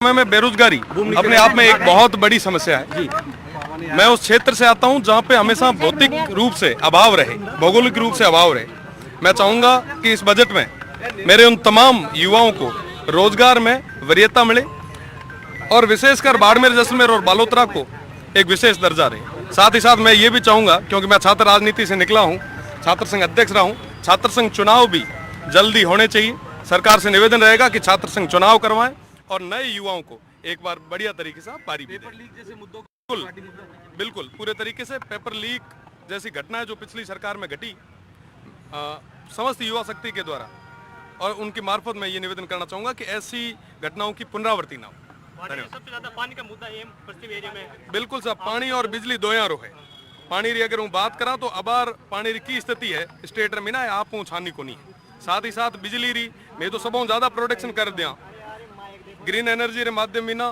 समय में बेरोजगारी अपने आप में एक बहुत बड़ी समस्या है। मैं उस क्षेत्र से आता हूं जहां पे हमेशा भौतिक रूप से अभाव रहे, भौगोलिक रूप से अभाव रहे। मैं चाहूंगा कि इस बजट में मेरे उन तमाम युवाओं को रोजगार में वरीयता मिले और विशेषकर बाड़मेर, जैसलमेर और बालोतरा को एक विशेष दर्जा रहे। साथ ही साथ मैं ये भी चाहूंगा, क्योंकि मैं छात्र राजनीति से निकला हूँ, छात्र संघ अध्यक्ष रहा हूँ, छात्र संघ चुनाव भी जल्दी होने चाहिए। सरकार से निवेदन रहेगा कि छात्र संघ चुनाव करवाएं और नए युवाओं को एक बार बढ़िया तरीके से पारी भी दें। जैसे मुद्दों बिल्कुल पूरे तरीके से पेपर लीक जैसी घटनाएं जो पिछली सरकार में घटी, समस्त युवा शक्ति के द्वारा और उनकी मार्फत मैं ये निवेदन करना चाहूंगा कि ऐसी घटनाओं की पुनरावृत्ति ना हो। सबसे ज्यादा पानी का मुद्दा है पश्चिम एरिया में। बिल्कुल साहब, पानी और बिजली दोयारो है। पानी री अगर हूँ बात करा तो अबार पानी री की स्थिति है स्टेट में ना आप छानी को नहीं। साथ ही साथ बिजली री मैं तो सब ज्यादा प्रोडक्शन कर दिया, ग्रीन एनर्जी रे माध्यम बिना,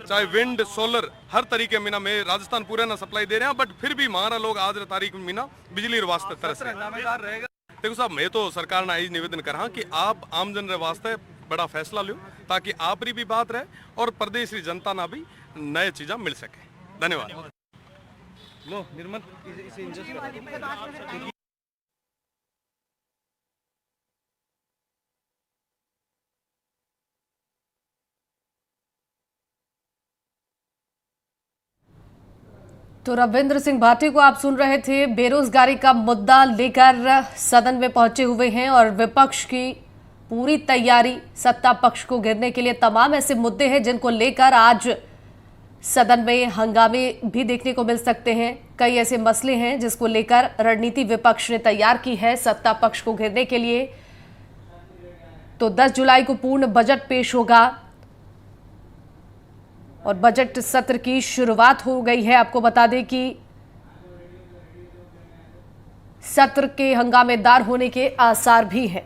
चाहे विंड सोलर हर तरीके में ना मैं राजस्थान पूरे ना सप्लाई दे रहे हैं, बट फिर भी हमारा लोग आज तारीख में ना बिजली वास्ते तरस रहे। देखो साहब, मैं तो सरकार ने निवेदन करा कि आप आमजन रे वास्ते बड़ा फैसला लो ताकि आप री भी बात रहे और प्रदेश री जनता ना भी नए चीजा मिल सके। धन्यवाद। लो निर्मल इसे तो रविंद्र सिंह भाटी को आप सुन रहे थे। बेरोजगारी का मुद्दा लेकर सदन में पहुंचे हुए हैं और विपक्ष की पूरी तैयारी, सत्ता पक्ष को गिरने के लिए तमाम ऐसे मुद्दे हैं जिनको लेकर आज सदन में हंगामे भी देखने को मिल सकते हैं। कई ऐसे मसले हैं जिसको लेकर रणनीति विपक्ष ने तैयार की है सत्ता पक्ष को घेरने के लिए। तो 10 जुलाई को पूर्ण बजट पेश होगा और बजट सत्र की शुरुआत हो गई है। आपको बता दें कि सत्र के हंगामेदार होने के आसार भी हैं।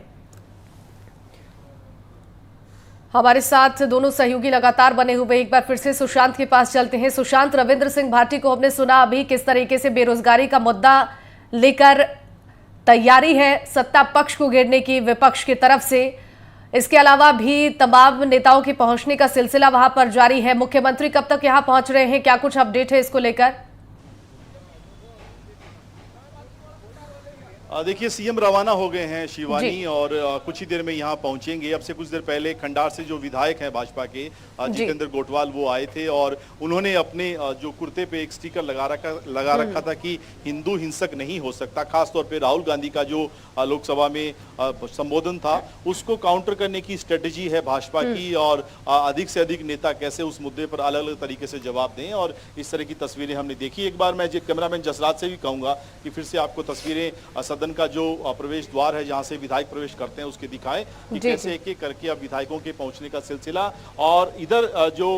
हमारे साथ दोनों सहयोगी लगातार बने हुए, एक बार फिर से सुशांत के पास चलते हैं। सुशांत, रविंद्र सिंह भाटी को हमने सुना अभी किस तरीके से बेरोजगारी का मुद्दा लेकर तैयारी है सत्ता पक्ष को घेरने की विपक्ष की तरफ से। इसके अलावा भी तमाम नेताओं के पहुंचने का सिलसिला वहां पर जारी है। मुख्यमंत्री कब तक यहां पहुंच रहे हैं, क्या कुछ अपडेट है इसको लेकर? देखिए, सीएम रवाना हो गए हैं शिवानी और कुछ ही देर में यहाँ पहुंचेंगे। अब से कुछ देर पहले खंडार से जो विधायक हैं भाजपा के जितेंद्र गोटवाल, वो आए थे और उन्होंने अपने जो कुर्ते पे एक स्टिकर लगा रखा था कि हिंदू हिंसक नहीं हो सकता। खासतौर पे राहुल गांधी का जो लोकसभा में संबोधन था उसको काउंटर करने की स्ट्रेटेजी है भाजपा की और अधिक से अधिक नेता कैसे उस मुद्दे पर अलग अलग तरीके से जवाब दें, और इस तरह की तस्वीरें हमने देखी। एक बार मैं कैमरामैन जसराज से भी कहूंगा कि फिर से आपको तस्वीरें सदन का जो प्रवेश द्वार है जहां से विधायक प्रवेश करते हैं उसके दिखाएं कि कैसे एक एक करके अब विधायकों के पहुंचने का सिलसिला। और इधर जो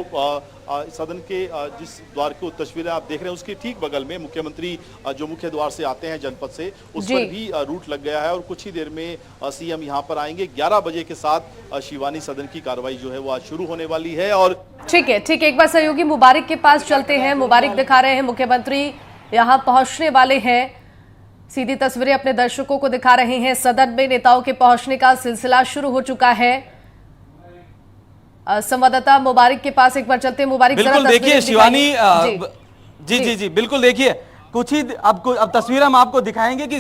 सदन के जिस द्वार की तस्वीरें आप देख रहे हैं उसके ठीक बगल में मुख्यमंत्री जो मुख्य द्वार से आते हैं जनपद से, उस पर भी रूट लग गया है और कुछ ही देर में सीएम यहां पर आएंगे। 11 बजे के साथ शिवानी सदन की कार्रवाई जो है वो आज शुरू होने वाली है। और ठीक है, एक बार सहयोगी मुबारक के पास चलते हैं। मुबारक दिखा रहे हैं मुख्यमंत्री यहां पहुंचने वाले हैं, सीधी तस्वीरें अपने दर्शकों को दिखा रहे हैं। सदन में नेताओं के पहुंचने का सिलसिला शुरू हो चुका है। संवाददाता मुबारक के पास एक बार चलते हैं। मुबारक, बिल्कुल देखिए शिवानी, जी बिल्कुल देखिए कुछ ही अब तस्वीर हम आपको दिखाएंगे कि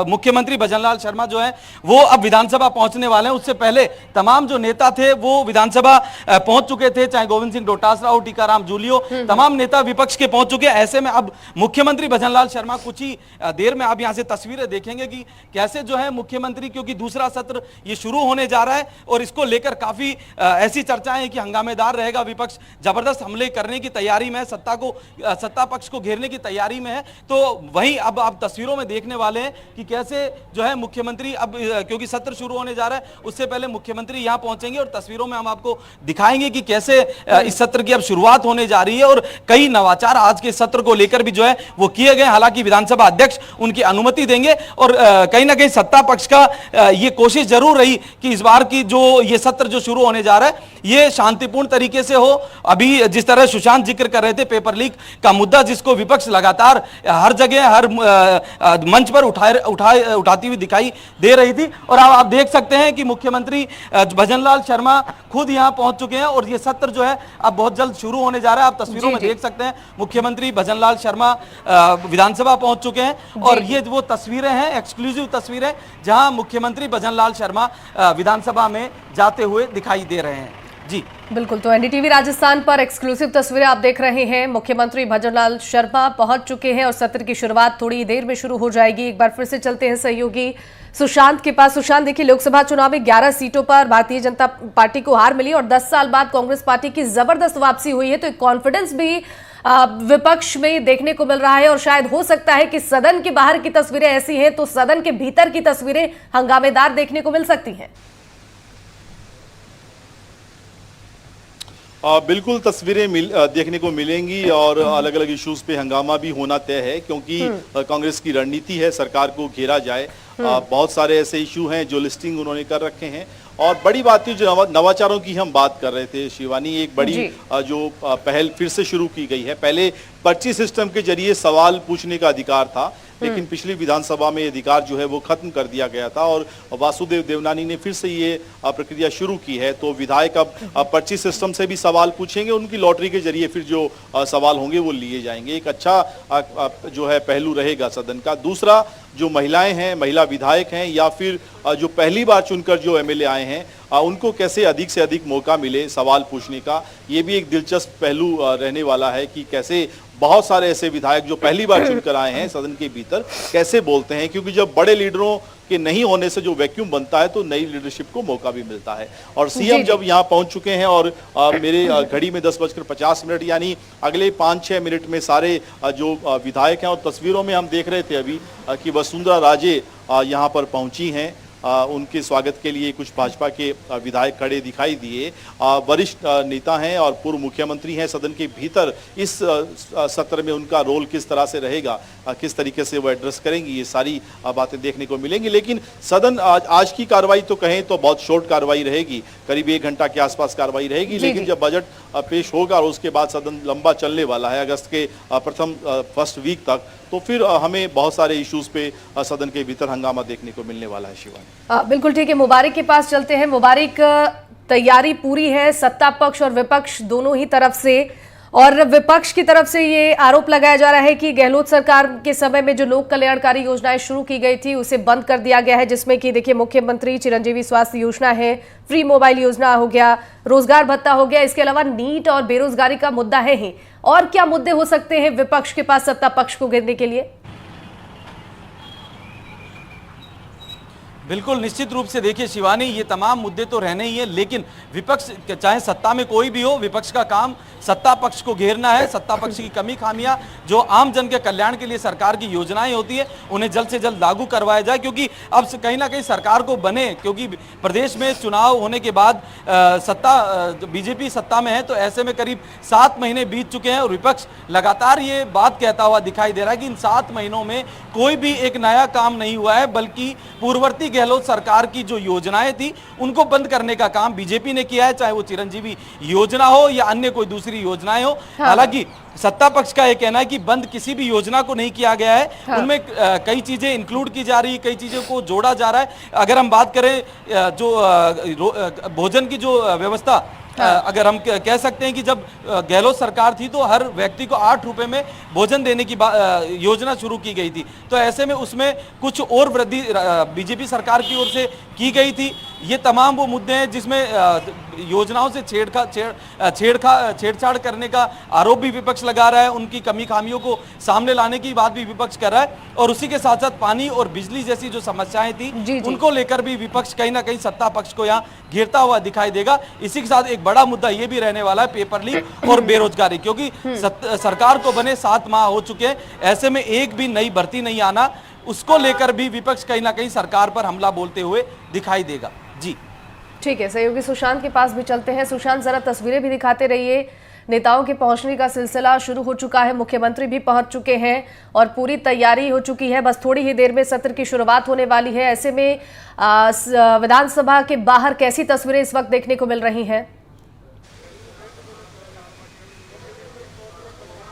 मुख्यमंत्री भजनलाल शर्मा जो है वो अब विधानसभा पहुंचने वाले हैं। उससे पहले तमाम जो नेता थे वो विधानसभा पहुंच चुके थे, चाहे गोविंद सिंह डोटासरा हो, टीकाराम जूलियो, तमाम नेता विपक्ष के पहुंच चुके हैं। ऐसे में अब मुख्यमंत्री भजनलाल शर्मा कुछ ही देर में आप यहां से तस्वीरें देखेंगे कि कैसे जो है मुख्यमंत्री, क्योंकि दूसरा सत्र ये शुरू होने जा रहा है और इसको लेकर काफी ऐसी चर्चाएं हैं कि हंगामेदार रहेगा, विपक्ष जबरदस्त हमले करने की तैयारी में है, सत्ता पक्ष को घेरने की तैयारी में है। तो वहीं अब आप तस्वीरों में देखने वाले हैं कि कैसे जो है मुख्यमंत्री अब, क्योंकि सत्र शुरू होने जा रहा है उससे पहले मुख्यमंत्री यहां पहुंचेंगे और तस्वीरों में हम आपको दिखाएंगे कि कैसे इस सत्र की अब शुरुआत होने जा रही है। और कई नवाचार आज के सत्र को लेकर भी जो है वो किए गए। हालांकि विधानसभा अध्यक्ष उनकी अनुमति देंगे और कहीं ना कहीं सत्ता पक्ष का ये कोशिश जरूर रही कि इस बार की जो ये सत्र जो शुरू होने जा रहा है ये शांतिपूर्ण तरीके से हो। अभी जिस तरह सुशांत जिक्र कर रहे थे पेपर लीक का मुद्दा, जिसको विपक्ष लगातार हर जगह हर मंच पर उठाती हुई दिखाई दे रही थी। और अब आप देख सकते हैं कि मुख्यमंत्री भजनलाल शर्मा खुद यहां पहुंच चुके हैं और ये सत्र जो है अब बहुत जल्द शुरू होने जा रहा है। आप तस्वीरों में देख सकते हैं मुख्यमंत्री भजनलाल शर्मा विधानसभा पहुंच चुके हैं और ये वो तस्वीरें हैं, एक्सक्लूसिव तस्वीरें, जहां मुख्यमंत्री भजनलाल शर्मा विधानसभा में जाते हुए दिखाई दे रहे हैं। जी बिल्कुल, तो एनडीटीवी राजस्थान पर एक्सक्लूसिव तस्वीरें आप देख रहे हैं। मुख्यमंत्री भजनलाल शर्मा पहुंच चुके हैं और सत्र की शुरुआत थोड़ी देर में शुरू हो जाएगी। एक बार फिर से चलते हैं सहयोगी सुशांत के पास। सुशांत, देखिए, लोकसभा चुनाव में 11 सीटों पर भारतीय जनता पार्टी को हार मिली और 10 साल बाद कांग्रेस पार्टी की जबरदस्त वापसी हुई है, तो एक कॉन्फिडेंस भी विपक्ष में देखने को मिल रहा है और शायद हो सकता है कि सदन के बाहर की तस्वीरें ऐसी हैं तो सदन के भीतर की तस्वीरें हंगामेदार देखने को मिल सकती हैं। बिल्कुल तस्वीरें देखने को मिलेंगी और अलग अलग इश्यूज पे हंगामा भी होना तय है, क्योंकि कांग्रेस की रणनीति है सरकार को घेरा जाए। बहुत सारे ऐसे इशू हैं जो लिस्टिंग उन्होंने कर रखे हैं और बड़ी बात थी जो नवाचारों की हम बात कर रहे थे शिवानी, एक बड़ी जो पहल फिर से शुरू की गई है। पहले पर्ची सिस्टम के जरिए सवाल पूछने का अधिकार था, लेकिन पिछली विधानसभा में अधिकार जो है वो खत्म कर दिया गया था और वासुदेव देवनानी ने फिर से ये प्रक्रिया शुरू की है। तो विधायक अब पर्ची सिस्टम से भी सवाल पूछेंगे, उनकी लॉटरी के जरिए फिर जो सवाल होंगे वो लिए जाएंगे। एक अच्छा जो है पहलू रहेगा सदन का। दूसरा, जो महिलाएं हैं, महिला विधायक हैं या फिर जो पहली बार चुनकर जो एमएलए आए हैं, उनको कैसे अधिक से अधिक मौका मिले सवाल पूछने का, ये भी एक दिलचस्प पहलू रहने वाला है कि कैसे बहुत सारे ऐसे विधायक जो पहली बार चुनकर आए हैं सदन के भीतर कैसे बोलते हैं, क्योंकि जब बड़े लीडरों के नहीं होने से जो वैक्यूम बनता है तो नई लीडरशिप को मौका भी मिलता है। और सीएम जब यहाँ पहुंच चुके हैं और मेरे घड़ी में 10:50 यानी अगले 5-6 मिनट में सारे जो विधायक हैं, और तस्वीरों में हम देख रहे थे अभी कि वसुंधरा राजे यहाँ पर पहुंची हैं। उनके स्वागत के लिए कुछ भाजपा के विधायक खड़े दिखाई दिए। वरिष्ठ नेता हैं और पूर्व मुख्यमंत्री हैं सदन के भीतर। इस सत्र में उनका रोल किस तरह से रहेगा, किस तरीके से वो एड्रेस करेंगी, ये सारी बातें देखने को मिलेंगी। लेकिन सदन आज की कार्रवाई तो कहें तो बहुत शॉर्ट कार्रवाई रहेगी, करीब 1 घंटा के आसपास कार्रवाई रहेगी। लेकिन जब बजट पेश होगा और उसके बाद सदन लंबा चलने वाला है अगस्त के फर्स्ट वीक तक, तो फिर हमें बहुत सारे इश्यूज पे सदन के भीतर हंगामा देखने को मिलने वाला है। शिवानी, बिल्कुल ठीक है। मुबारिक के पास चलते हैं। मुबारिक, तैयारी पूरी है सत्ता पक्ष और विपक्ष दोनों ही तरफ से, और विपक्ष की तरफ से ये आरोप लगाया जा रहा है कि गहलोत सरकार के समय में जो लोक कल्याणकारी योजनाएं शुरू की गई थी उसे बंद कर दिया गया है, जिसमें कि देखिए मुख्यमंत्री चिरंजीवी स्वास्थ्य योजना है, फ्री मोबाइल योजना हो गया, रोजगार भत्ता हो गया, इसके अलावा नीट और बेरोजगारी का मुद्दा है ही। और क्या मुद्दे हो सकते हैं विपक्ष के पास सत्ता पक्ष को घेरने के लिए? बिल्कुल निश्चित रूप से देखिए शिवानी, ये तमाम मुद्दे तो रहने ही है, लेकिन विपक्ष चाहे सत्ता में कोई भी हो, विपक्ष का काम सत्ता पक्ष को घेरना है। सत्ता पक्ष की कमी खामियां जो आम जन के कल्याण के लिए सरकार की योजनाएं होती है उन्हें जल्द से जल्द लागू करवाया जाए, क्योंकि अब कहीं ना कहीं सरकार को बने, क्योंकि प्रदेश में चुनाव होने के बाद बीजेपी सत्ता में है, तो ऐसे में करीब 7 महीने बीत चुके हैं और विपक्ष लगातार ये बात कहता हुआ दिखाई दे रहा है कि इन 7 महीनों में कोई भी एक नया काम नहीं हुआ है, बल्कि पूर्ववर्ती गहलोत सरकार की जो योजनाएं थी उनको बंद करने का काम बीजेपी ने किया है, चाहे वो चिरंजीवी योजना हो या अन्य कोई दूसरी योजनाएं हो। हालांकि सत्ता पक्ष का यह कहना है कि बंद किसी भी योजना को नहीं किया गया है। उनमें कई चीजें इंक्लूड की जा रही है, कई चीजों को जोड़ा जा रहा है। अगर हम बात करें जो भोजन की जो व्यवस्था, अगर हम कह सकते हैं कि जब गहलोत सरकार थी तो हर व्यक्ति को 8 रुपए में भोजन देने की योजना शुरू की गई थी, तो ऐसे में उसमें कुछ और वृद्धि बीजेपी सरकार की ओर से की गई थी। ये तमाम वो मुद्दे हैं जिसमें योजनाओं से छेड़छाड़ करने का आरोप भी विपक्ष लगा रहा है, उनकी कमी खामियों को सामने लाने की बात भी विपक्ष कर रहा है, और उसी के साथ साथ पानी और बिजली जैसी जो समस्याएं थी उनको लेकर भी विपक्ष कहीं ना कहीं सत्ता पक्ष को यहाँ घेरता हुआ दिखाई देगा। इसी के साथ एक बड़ा मुद्दा ये भी रहने वाला है पेपर लीक और बेरोजगारी, क्योंकि सरकार को बने 7 माह हो चुके हैं, ऐसे में एक भी नई भर्ती नहीं आना, उसको लेकर भी विपक्ष कहीं ना कहीं सरकार पर हमला बोलते हुए दिखाई देगा। जी ठीक है, सहयोगी सुशांत के पास भी चलते हैं। सुशांत, जरा तस्वीरें भी दिखाते रहिए। नेताओं के पहुंचने का सिलसिला शुरू हो चुका है, मुख्यमंत्री भी पहुंच चुके हैं और पूरी तैयारी हो चुकी है। बस थोड़ी ही देर में सत्र की शुरुआत होने वाली है। ऐसे में विधानसभा के बाहर कैसी तस्वीरें इस वक्त देखने को मिल रही हैं?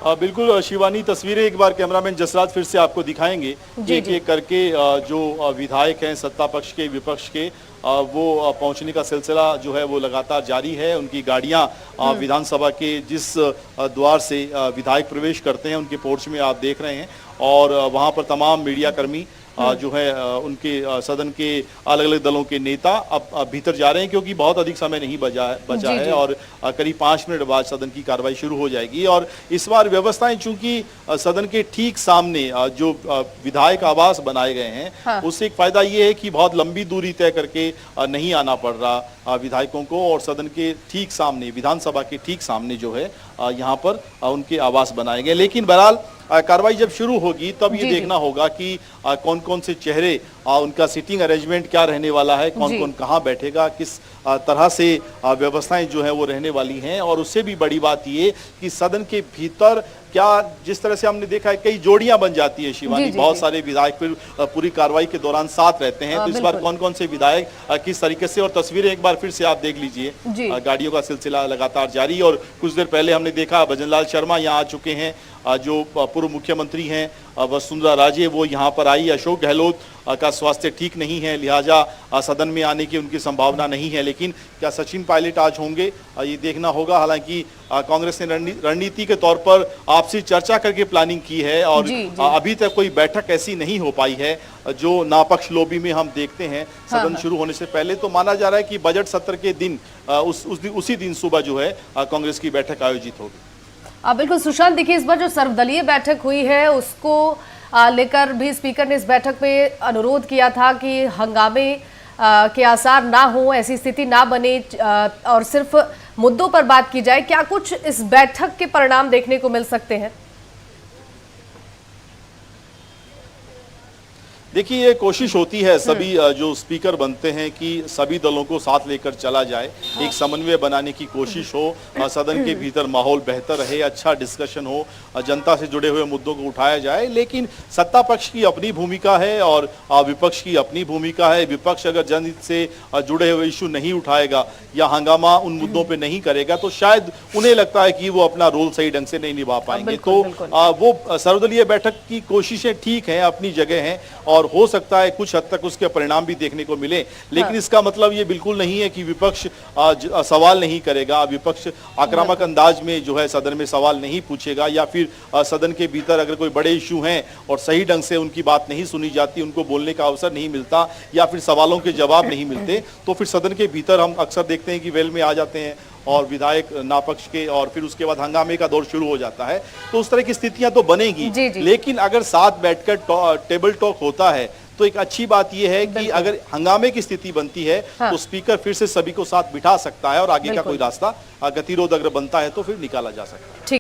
बिल्कुल शिवानी, तस्वीरें एक बार कैमरामैन जसराज फिर से आपको दिखाएंगे। एक एक करके जो विधायक हैं सत्ता पक्ष के विपक्ष के, वो पहुंचने का सिलसिला जो है वो लगातार जारी है। उनकी गाड़ियां विधानसभा के जिस द्वार से विधायक प्रवेश करते हैं उनके पोर्च में आप देख रहे हैं, और वहां पर तमाम मीडिया कर्मी जो है उनके सदन के अलग अलग दलों के नेता अब भीतर जा रहे हैं, क्योंकि बहुत अधिक समय नहीं बचा है और करीब 5 मिनट बाद सदन की कार्रवाई शुरू हो जाएगी। और इस बार व्यवस्थाएं चूंकि सदन के ठीक सामने जो विधायक आवास बनाए गए हैं, उससे एक फायदा ये है कि बहुत लंबी दूरी तय करके नहीं आना पड़ रहा विधायकों को, और सदन के ठीक सामने, विधानसभा के ठीक सामने जो है यहाँ पर उनके आवास बनाए गए। लेकिन बहरहाल कार्रवाई जब शुरू होगी तब ये देखना होगा कि कौन कौन से चेहरे, उनका सीटिंग अरेंजमेंट क्या रहने वाला है, कौन कौन कहाँ बैठेगा, किस तरह से व्यवस्थाएं जो है वो रहने वाली हैं। और उससे भी बड़ी बात ये कि सदन के भीतर क्या, जिस तरह से हमने देखा है कई जोड़ियां बन जाती है शिवानी, बहुत सारे विधायक फिर पूरी कार्रवाई के दौरान साथ रहते हैं, तो इस बार कौन कौन से विधायक किस तरीके से, और तस्वीरें एक बार फिर से आप देख लीजिए। गाड़ियों का सिलसिला लगातार जारी, और कुछ देर पहले हमने देखा भजनलाल शर्मा यहाँ आ चुके हैं, जो पूर्व मुख्यमंत्री हैं वसुंधरा राजे, वो यहाँ पर आई। अशोक गहलोत का स्वास्थ्य ठीक नहीं है, लिहाजा सदन में आने की उनकी संभावना नहीं है। लेकिन क्या सचिन पायलट आज होंगे, ये देखना होगा। हालांकि कांग्रेस ने रणनीति के तौर पर आपसी चर्चा करके प्लानिंग की है, और अभी तक कोई बैठक ऐसी नहीं हो पाई है जो नापक्ष लॉबी में हम देखते हैं सदन शुरू होने से पहले। तो माना जा रहा है कि बजट सत्र के दिन उसी दिन सुबह जो है कांग्रेस की बैठक आयोजित होगी। बिल्कुल सुशांत, देखिए इस बार जो सर्वदलीय बैठक हुई है उसको लेकर भी स्पीकर ने इस बैठक में अनुरोध किया था कि हंगामे के आसार ना हो, ऐसी स्थिति ना बने, और सिर्फ मुद्दों पर बात की जाए। क्या कुछ इस बैठक के परिणाम देखने को मिल सकते हैं? देखिए, ये कोशिश होती है सभी जो स्पीकर बनते हैं कि सभी दलों को साथ लेकर चला जाए, एक समन्वय बनाने की कोशिश हो, सदन के भीतर माहौल बेहतर रहे, अच्छा डिस्कशन हो, जनता से जुड़े हुए मुद्दों को उठाया जाए। लेकिन सत्ता पक्ष की अपनी भूमिका है और विपक्ष की अपनी भूमिका है। विपक्ष अगर जनहित से जुड़े हुए इशू नहीं उठाएगा या हंगामा उन मुद्दों पर नहीं करेगा तो शायद उन्हें लगता है कि वो अपना रोल सही ढंग से नहीं निभा पाएंगे। तो वो सर्वदलीय बैठक की कोशिशें ठीक हैं, अपनी जगह हैं, और हो सकता है कुछ हद तक उसके परिणाम भी देखने को मिले। लेकिन इसका मतलब ये बिल्कुल नहीं है कि विपक्ष सवाल नहीं करेगा, विपक्ष आक्रामक अंदाज में जो है सदन में सवाल नहीं पूछेगा, या फिर सदन के भीतर अगर कोई बड़े इशू हैं और सही ढंग से उनकी बात नहीं सुनी जाती, उनको बोलने का अवसर नहीं मिलता, या फिर सवालों के जवाब नहीं मिलते, तो फिर सदन के भीतर हम अक्सर देखते हैं कि वेल में आ जाते हैं और विधायक नापक्ष के, और फिर उसके बाद हंगामे का दौर शुरू हो जाता है। तो उस तरह की स्थितियां तो बनेगी। लेकिन अगर साथ बैठकर टेबल टॉक होता है तो एक अच्छी बात यह है कि अगर हंगामे की स्थिति बनती है तो स्पीकर फिर से सभी को साथ बिठा सकता है, और आगे का कोई रास्ता गतिरोध अगर बनता है तो फिर निकाला जा सकता है।